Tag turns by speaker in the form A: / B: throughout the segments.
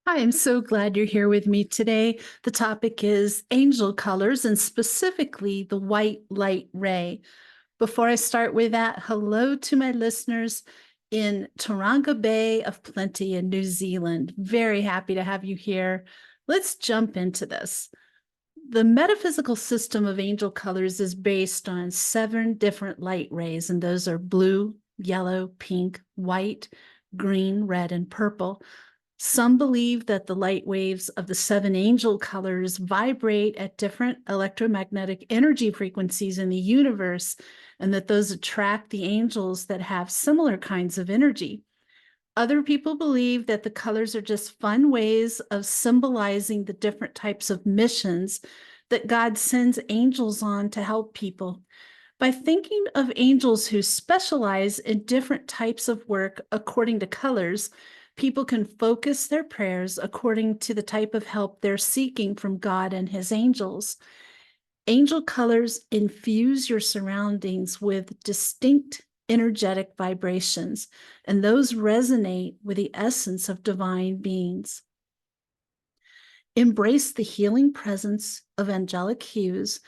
A: Hi, I'm so glad you're here with me today. The topic is angel colors and specifically the white light ray. Before I start with that, hello to my listeners in Taronga Bay of Plenty in New Zealand. Very happy to have you here. Let's jump into this. The metaphysical system of angel colors is based on 7 different light rays, and those are blue, yellow, pink, white, green, red, and purple. Some believe that the light waves of the 7 angel colors vibrate at different electromagnetic energy frequencies in the universe, and that those attract the angels that have similar kinds of energy. Other people believe that the colors are just fun ways of symbolizing the different types of missions that God sends angels on to help people. By thinking of angels who specialize in different types of work according to colors, people can focus their prayers according to the type of help they're seeking from God and his angels. Angel colors infuse your surroundings with distinct energetic vibrations, and those resonate with the essence of divine beings. Embrace the healing presence of angelic hues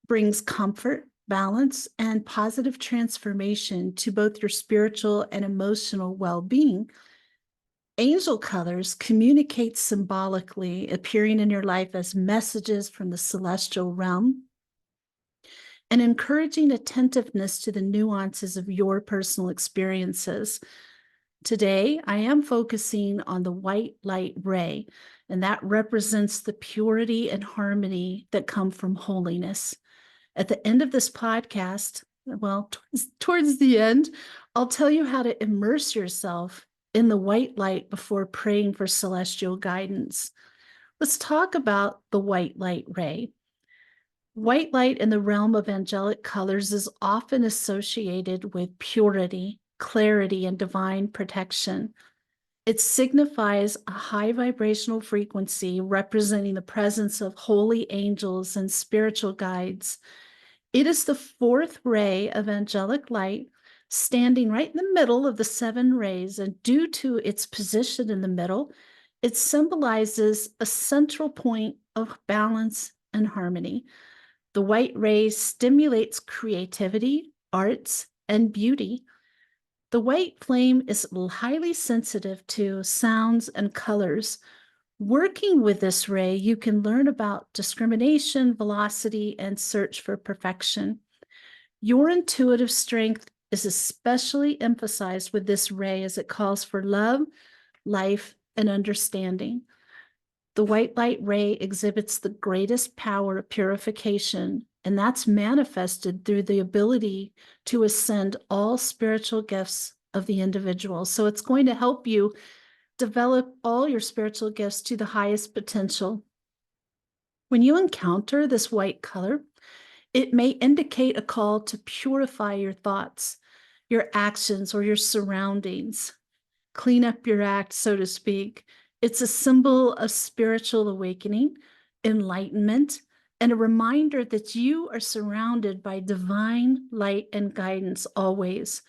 A: brings comfort, balance, and positive transformation to both your spiritual and emotional well-being. Angel colors communicate symbolically, appearing in your life as messages from the celestial realm and encouraging attentiveness to the nuances of your personal experiences. Today, I am focusing on the white light ray, and that represents the purity and harmony that come from holiness. At the end of this podcast, well, towards the end, I'll tell you how to immerse yourself in the white light before praying for celestial guidance. Let's talk about the white light ray. White light in the realm of angelic colors is often associated with purity, clarity, and divine protection. It signifies a high vibrational frequency representing the presence of holy angels and spiritual guides. It is the 4th ray of angelic light, standing right in the middle of the 7 rays, and due to its position in the middle, it symbolizes a central point of balance and harmony. The white ray stimulates creativity, arts, and beauty. The white flame is highly sensitive to sounds and colors. Working with this ray, you can learn about discrimination, velocity, and search for perfection. Your intuitive strength is especially emphasized with this ray as it calls for love, life, and understanding. The white light ray exhibits the greatest power of purification, and that's manifested through the ability to ascend all spiritual gifts of the individual. So it's going to help you develop all your spiritual gifts to the highest potential. When you encounter this white color, it may indicate a call to purify your thoughts, your actions, or your surroundings. Clean up your act, so to speak. It's a symbol of spiritual awakening, enlightenment, and a reminder that you are surrounded by divine light and guidance always.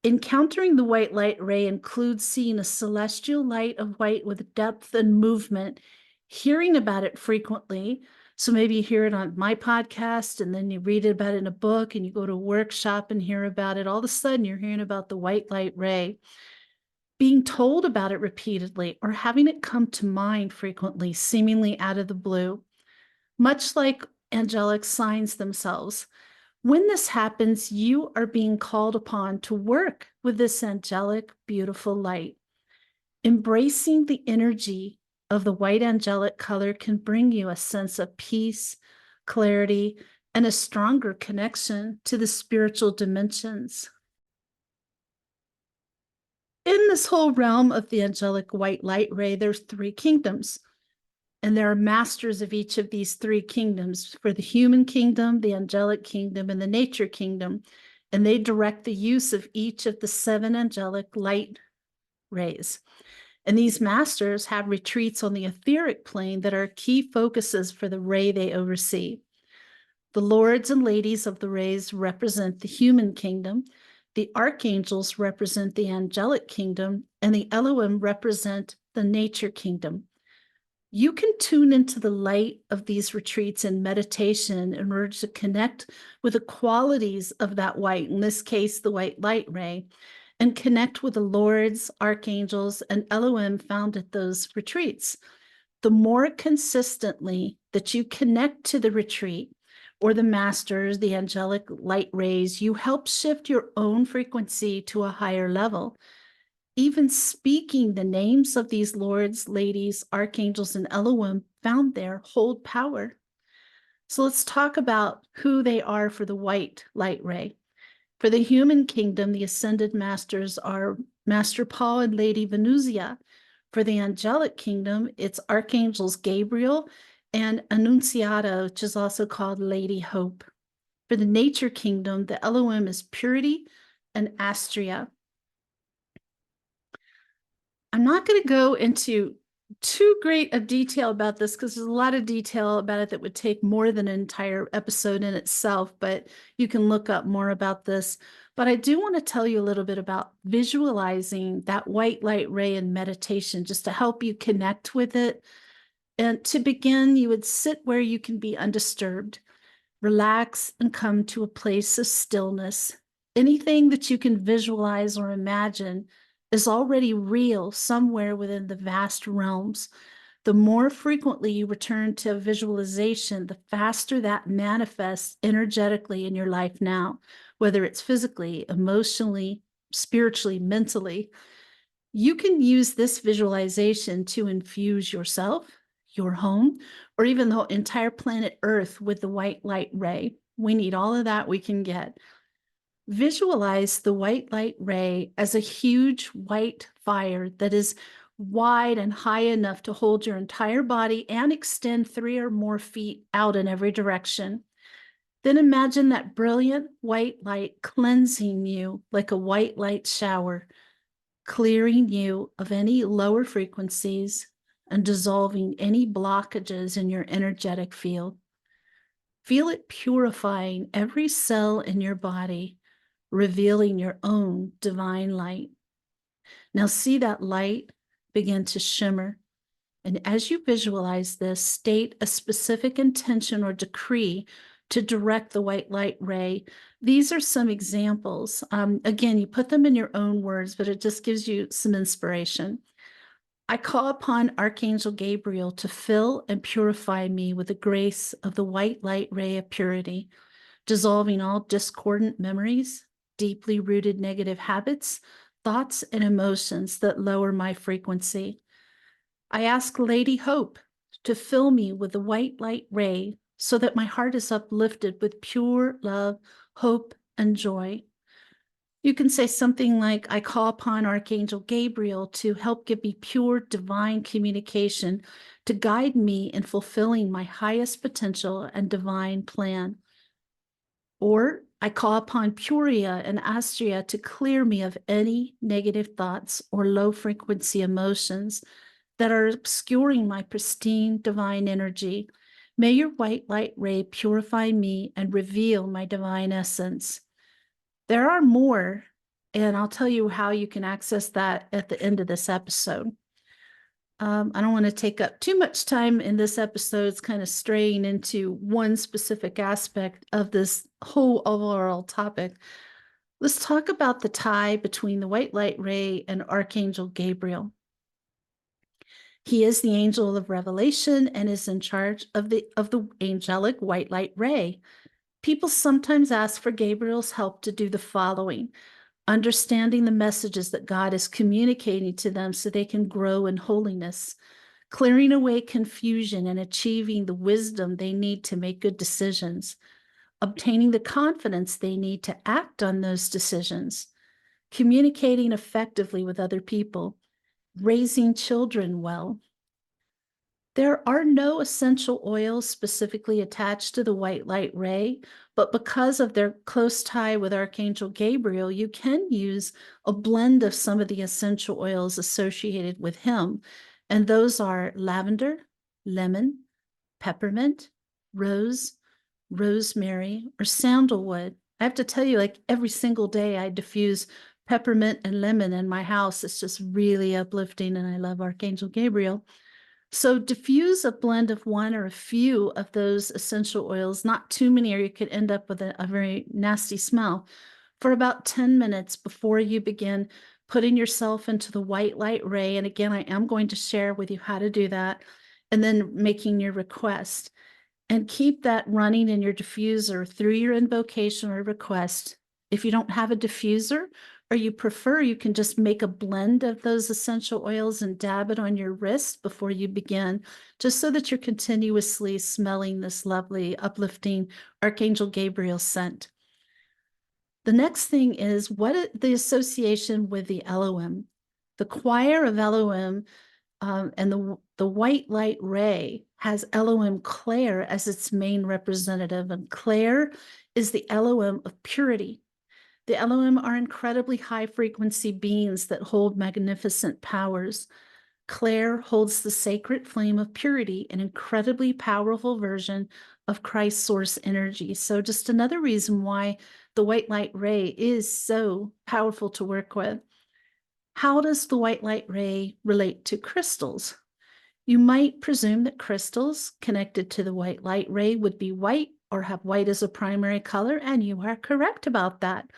A: Encountering the white light ray includes seeing a celestial light of white with depth and movement, hearing about it frequently. So maybe you hear it on my podcast, and then you read about it in a book, and you go to a workshop and hear about it. All of a sudden, you're hearing about the white light ray. Being told about it repeatedly or having it come to mind frequently, seemingly out of the blue, much like angelic signs themselves. When this happens, you are being called upon to work with this angelic, beautiful light. Embracing the energy of the white angelic color can bring you a sense of peace, clarity, and a stronger connection to the spiritual dimensions. In this whole realm of the angelic white light ray, there's 3 kingdoms. And there are masters of each of these 3 kingdoms for the human kingdom, the angelic kingdom, and the nature kingdom. And they direct the use of each of the 7 angelic light rays. And these masters have retreats on the etheric plane that are key focuses for the ray they oversee. The lords and ladies of the rays represent the human kingdom. The archangels represent the angelic kingdom, and the Elohim represent the nature kingdom. You can tune into the light of these retreats and meditation in order to connect with the qualities of that white, in this case, the white light ray, and connect with the lords, archangels, and Elohim found at those retreats. The more consistently that you connect to the retreat or the masters, the angelic light rays, you help shift your own frequency to a higher level. Even speaking the names of these lords, ladies, archangels, and Elohim found there hold power. So let's talk about who they are for the white light ray. For the human kingdom, the ascended masters are Master Paul and Lady Venusia. For the angelic kingdom, it's Archangels Gabriel and Annunciata, which is also called Lady Hope. For the nature kingdom, the Elohim is Purity and Astrea. I'm not going to go into too great a detail about this because there's a lot of detail about it that would take more than an entire episode in itself, but you can look up more about this. But I do want to tell you a little bit about visualizing that white light ray in meditation just to help you connect with it. And to begin, you would sit where you can be undisturbed, relax, and come to a place of stillness. Anything that you can visualize or imagine is already real somewhere within the vast realms. The more frequently you return to visualization, the faster that manifests energetically in your life now, whether it's physically, emotionally, spiritually, mentally. You can use this visualization to infuse yourself, your home, or even the entire planet Earth with the white light ray. We need all of that we can get. Visualize the white light ray as a huge white fire that is wide and high enough to hold your entire body and extend 3 or more feet out in every direction. Then imagine that brilliant white light cleansing you like a white light shower, clearing you of any lower frequencies and dissolving any blockages in your energetic field. Feel it purifying every cell in your body, revealing your own divine light. Now see that light begin to shimmer. And as you visualize this, state a specific intention or decree to direct the white light ray. These are some examples. Again, you put them in your own words, but it just gives you some inspiration. I call upon Archangel Gabriel to fill and purify me with the grace of the white light ray of purity, dissolving all discordant memories, deeply rooted negative habits, thoughts, and emotions that lower my frequency. I ask Lady Hope to fill me with the white light ray so that my heart is uplifted with pure love, hope, and joy. You can say something like, I call upon Archangel Gabriel to help give me pure divine communication to guide me in fulfilling my highest potential and divine plan. Or I call upon Puria and Astrea to clear me of any negative thoughts or low frequency emotions that are obscuring my pristine divine energy. May your white light ray purify me and reveal my divine essence. There are more, and I'll tell you how you can access that at the end of this episode. I don't want to take up too much time in this episode. It's kind of straying into one specific aspect of this whole overall topic. Let's talk about the tie between the white light ray and Archangel Gabriel. He is the angel of revelation and is in charge of the angelic white light ray. People sometimes ask for Gabriel's help to do the following: understanding the messages that God is communicating to them so they can grow in holiness, clearing away confusion and achieving the wisdom they need to make good decisions, obtaining the confidence they need to act on those decisions, communicating effectively with other people, raising children well. There are no essential oils specifically attached to the white light ray, but because of their close tie with Archangel Gabriel, you can use a blend of some of the essential oils associated with him. And those are lavender, lemon, peppermint, rose, rosemary, or sandalwood. I have to tell you, like every single day I diffuse peppermint and lemon in my house. It's just really uplifting, and I love Archangel Gabriel. So diffuse a blend of one or a few of those essential oils, not too many, or you could end up with a very nasty smell, for about 10 minutes before you begin putting yourself into the white light ray. And again, I am going to share with you how to do that, and then making your request. And keep that running in your diffuser through your invocation or request. If you don't have a diffuser, or you prefer, you can just make a blend of those essential oils and dab it on your wrist before you begin, just so that you're continuously smelling this lovely, uplifting Archangel Gabriel scent. The next thing is the association with the Elohim. The choir of Elohim and the white light ray has Elohim Claire as its main representative, and Claire is the Elohim of purity. The Elohim are incredibly high frequency beings that hold magnificent powers. Claire holds the sacred flame of purity, an incredibly powerful version of Christ's source energy. So just another reason why the white light ray is so powerful to work with. How does the white light ray relate to crystals? You might presume that crystals connected to the white light ray would be white or have white as a primary color, and you are correct about that.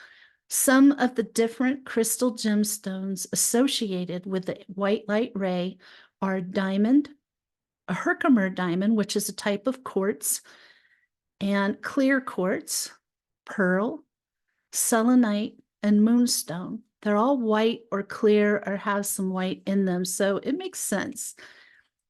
A: Some of the different crystal gemstones associated with the white light ray are diamond, a Herkimer diamond, which is a type of quartz, and clear quartz, pearl, selenite, and moonstone. They're all white or clear or have some white in them, so it makes sense.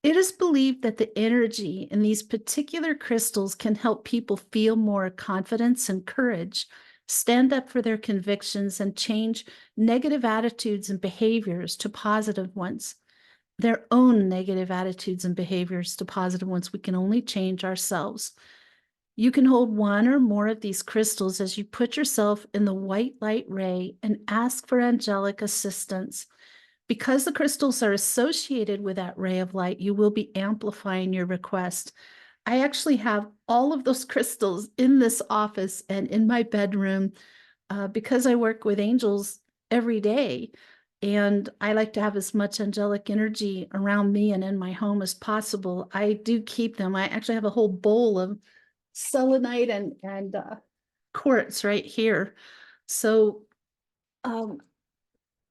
A: It is believed that the energy in these particular crystals can help people feel more confidence and courage, stand up for their convictions, and change negative attitudes and behaviors to positive ones. Their own negative attitudes and behaviors to positive ones. We can only change ourselves. You can hold one or more of these crystals as you put yourself in the white light ray and ask for angelic assistance. Because the crystals are associated with that ray of light, you will be amplifying your request. I actually have all of those crystals in this office and in my bedroom because I work with angels every day. And I like to have as much angelic energy around me and in my home as possible. I do keep them. I actually have a whole bowl of selenite and quartz right here. So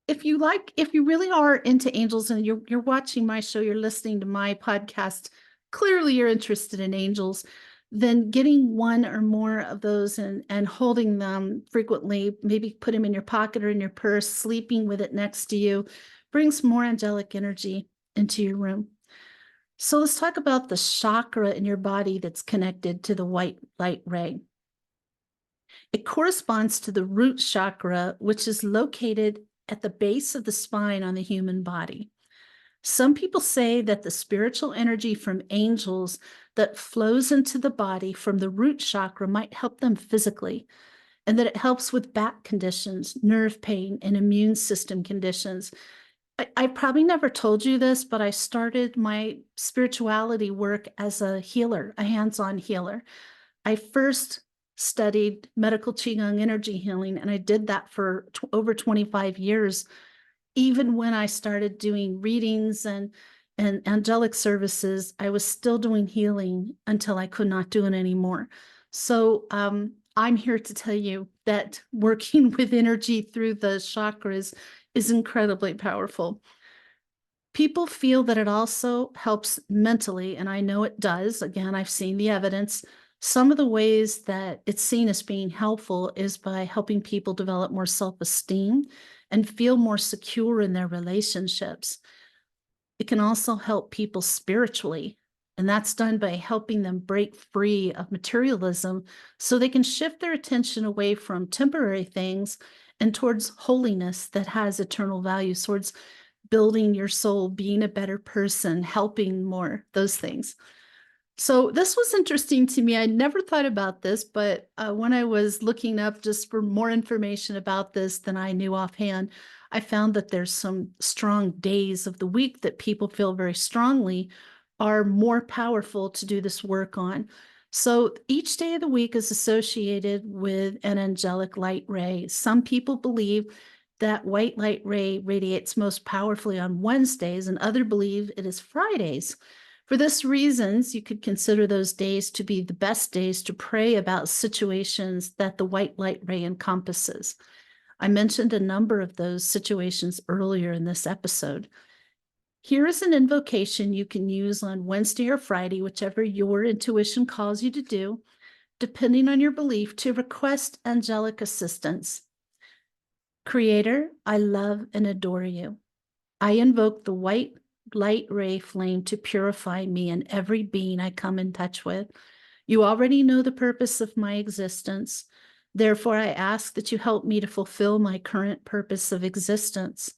A: if you really are into angels and you're watching my show, you're listening to my podcast, clearly you're interested in angels, then getting one or more of those and holding them frequently, maybe put them in your pocket or in your purse, sleeping with it next to you, brings more angelic energy into your room. So let's talk about the chakra in your body that's connected to the white light ray. It corresponds to the root chakra, which is located at the base of the spine on the human body. Some people say that the spiritual energy from angels that flows into the body from the root chakra might help them physically, and that it helps with back conditions, nerve pain, and immune system conditions. I probably never told you this, but I started my spirituality work as a healer, a hands-on healer. I first studied medical Qigong energy healing, and I did that for over 25 years. Even when I started doing readings and angelic services, I was still doing healing until I could not do it anymore. So I'm here to tell you that working with energy through the chakras is incredibly powerful. People feel that it also helps mentally, and I know it does. Again, I've seen the evidence. Some of the ways that it's seen as being helpful is by helping people develop more self-esteem and feel more secure in their relationships. It can also help people spiritually, and that's done by helping them break free of materialism so they can shift their attention away from temporary things and towards holiness that has eternal value, towards building your soul, being a better person, helping more, those things. So this was interesting to me. I never thought about this, but when I was looking up just for more information about this than I knew offhand, I found that there's some strong days of the week that people feel very strongly are more powerful to do this work on. So each day of the week is associated with an angelic light ray. Some people believe That white light ray radiates most powerfully on Wednesdays, and others believe it is Fridays. For this reasons, you could consider those days to be the best days to pray about situations that the white light ray encompasses. I mentioned a number of those situations earlier in this episode. Here is an invocation you can use on Wednesday or Friday, whichever your intuition calls you to do, depending on your belief, to request angelic assistance. Creator, I love and adore you. I invoke the white light ray flame to purify me and every being I come in touch with. You already know the purpose of my existence. Therefore, I ask that you help me to fulfill my current purpose of existence.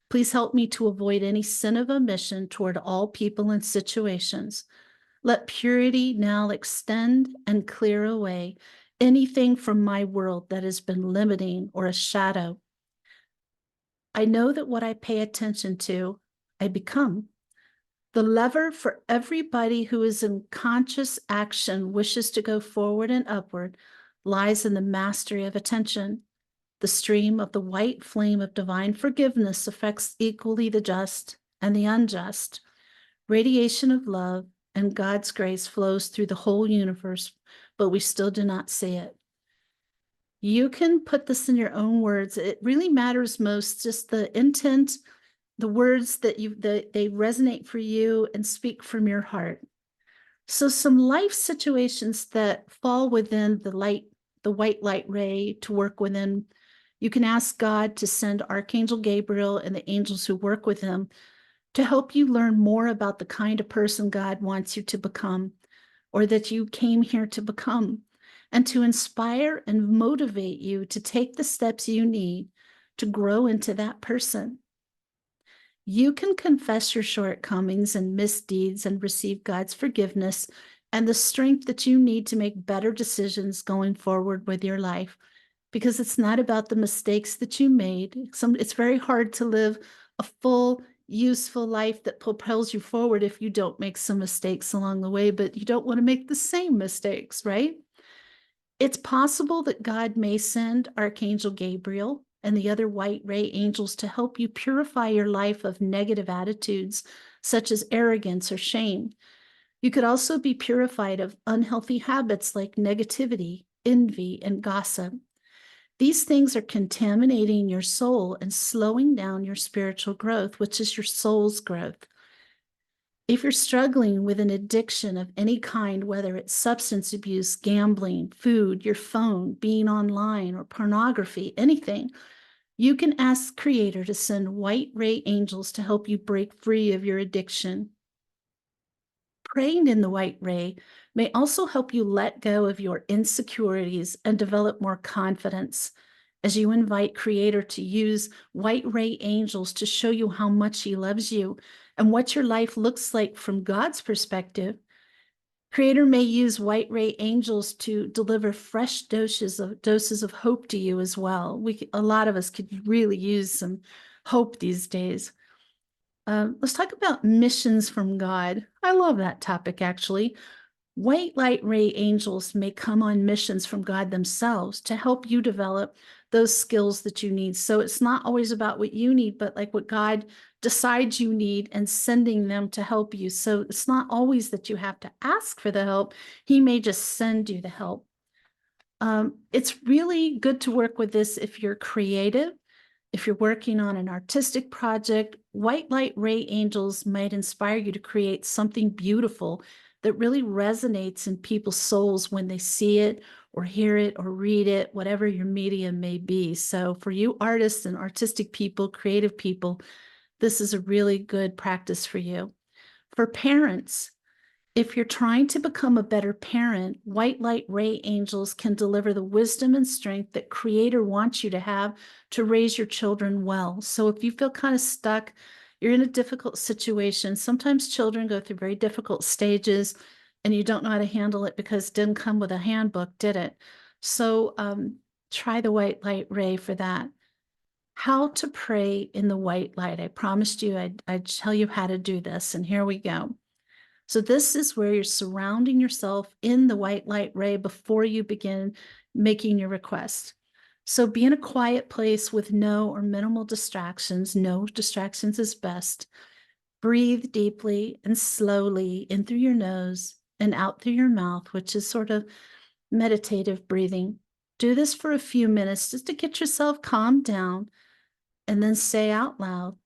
A: Please help me to avoid any sin of omission toward all people and situations. Let purity now extend and clear away anything from my world that has been limiting or a shadow. I know that what I pay attention to, I become. The lever for everybody who is in conscious action wishes to go forward and upward lies in the mastery of attention. The stream of the white flame of divine forgiveness affects equally the just and the unjust. Radiation of love and God's grace flows through the whole universe, but we still do not see it. You can put this in your own words. It really matters most just the intent, the words that they resonate for you and speak from your heart. So some life situations that fall within the white light ray to work within, you can ask God to send Archangel Gabriel and the angels who work with him to help you learn more about the kind of person God wants you to become, or that you came here to become, and to inspire and motivate you to take the steps you need to grow into that person. You can confess your shortcomings and misdeeds and receive God's forgiveness and the strength that you need to make better decisions going forward with your life, because it's not about the mistakes that you made. It's very hard to live a full, useful life that propels you forward if you don't make some mistakes along the way, but you don't want to make the same mistakes, right? It's possible that God may send Archangel Gabriel and the other white ray angels to help you purify your life of negative attitudes, such as arrogance or shame. You could also be purified of unhealthy habits like negativity, envy, and gossip. These things are contaminating your soul and slowing down your spiritual growth, which is your soul's growth. If you're struggling with an addiction of any kind, whether it's substance abuse, gambling, food, your phone, being online, or pornography, anything, you can ask Creator to send white ray angels to help you break free of your addiction. Praying in the white ray may also help you let go of your insecurities and develop more confidence as you invite Creator to use white ray angels to show you how much He loves you and what your life looks like from God's perspective. Creator may use white ray angels to deliver fresh doses of hope to you as well. A lot of us could really use some hope these days. Let's talk about missions from God. I love that topic, actually. White light ray angels may come on missions from God themselves to help you develop those skills that you need. So it's not always about what you need, but like what God decides you need and sending them to help you. So it's not always that you have to ask for the help. He may just send you the help. It's really good to work with this if you're creative. If you're working on an artistic project, white light ray angels might inspire you to create something beautiful that really resonates in people's souls when they see it or hear it or read it, whatever your medium may be. So for you artists and artistic people, creative people, this is a really good practice for you. For parents, if you're trying to become a better parent, white light ray angels can deliver the wisdom and strength that Creator wants you to have to raise your children well. So if you feel kind of stuck, you're in a difficult situation. Sometimes children go through very difficult stages and you don't know how to handle it because it didn't come with a handbook, did it? So try the white light ray for that. How to pray in the white light. I promised you I'd tell you how to do this, and here we go. So this is where you're surrounding yourself in the white light ray before you begin making your request. So be in a quiet place with no or minimal distractions. No distractions is best. Breathe deeply and slowly in through your nose and out through your mouth, which is sort of meditative breathing. Do this for a few minutes just to get yourself calmed down, and then say out loud,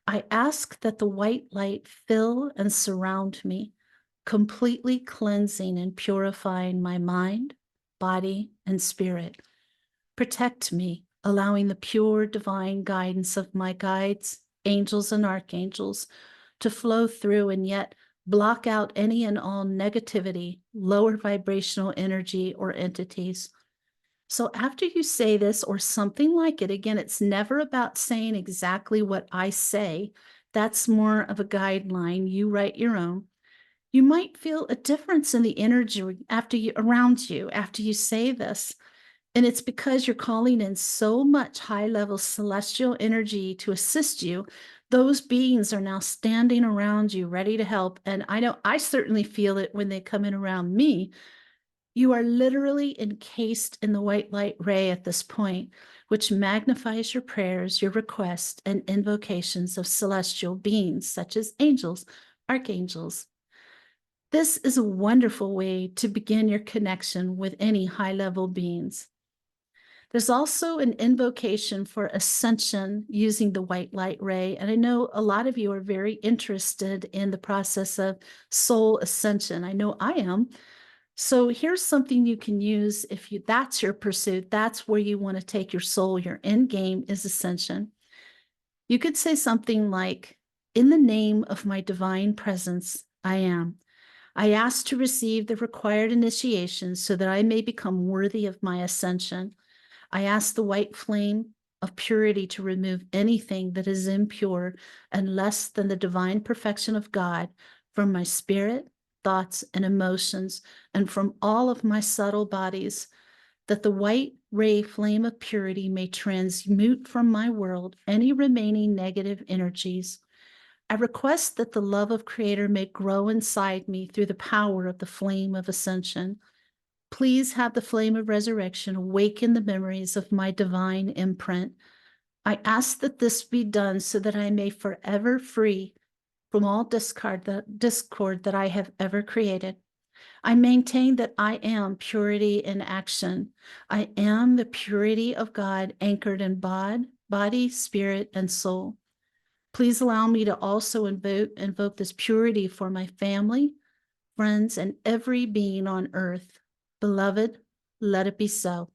A: I ask that the white light fill and surround me, completely cleansing and purifying my mind, body, and spirit. Protect me, allowing the pure divine guidance of my guides, angels, and archangels to flow through and yet block out any and all negativity, lower vibrational energy, or entities. So after you say this or something like it, again, it's never about saying exactly what I say. That's more of a guideline. You write your own. You might feel a difference in the energy around you after you say this. And it's because you're calling in so much high-level celestial energy to assist you. Those beings are now standing around you, ready to help. And I know I certainly feel it when they come in around me. You are literally encased in the white light ray at this point, which magnifies your prayers, your requests, and invocations of celestial beings, such as angels, archangels. This is a wonderful way to begin your connection with any high-level beings. There's also an invocation for ascension using the white light ray. And I know a lot of you are very interested in the process of soul ascension. I know I am. So here's something you can use if that's your pursuit. That's where you want to take your soul. Your end game is ascension. You could say something like, in the name of my divine presence, I am. I ask to receive the required initiation so that I may become worthy of my ascension. I ask the white flame of purity to remove anything that is impure and less than the divine perfection of God from my spirit, thoughts, and emotions, and from all of my subtle bodies, that the white ray flame of purity may transmute from my world any remaining negative energies. I request that the love of Creator may grow inside me through the power of the flame of ascension. Please have the flame of resurrection awaken the memories of my divine imprint. I ask that this be done so that I may forever free from all discord that I have ever created. I maintain that I am purity in action. I am the purity of God anchored in body, spirit, and soul. Please allow me to also invoke this purity for my family, friends, and every being on earth. Beloved, let it be so.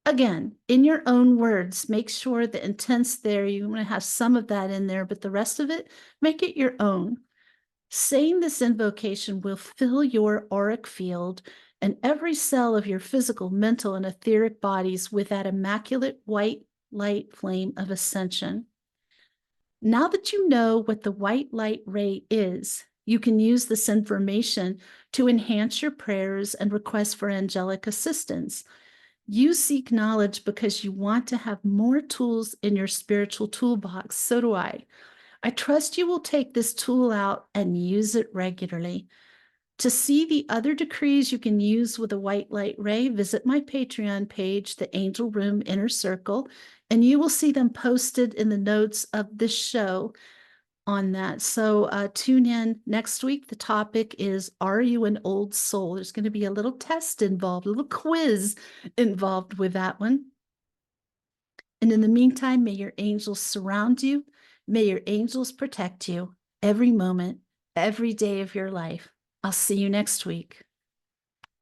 A: Again, in your own words, make sure the intent's there. You want to have some of that in there, but the rest of it, make it your own. Saying this invocation will fill your auric field and every cell of your physical, mental, and etheric bodies with that immaculate white light flame of ascension. Now that you know what the white light ray is, you can use this information to enhance your prayers and requests for angelic assistance. You seek knowledge because you want to have more tools in your spiritual toolbox. So do I. I trust you will take this tool out and use it regularly. To see the other decrees you can use with a white light ray, visit my Patreon page, The Angel Room Inner Circle, and you will see them posted in the notes of this show on that. So tune in next week. The topic is, are you an old soul? There's going to be a little test involved, a little quiz involved with that one. And in the meantime, may your angels surround you. May your angels protect you every moment, every day of your life. I'll see you next week.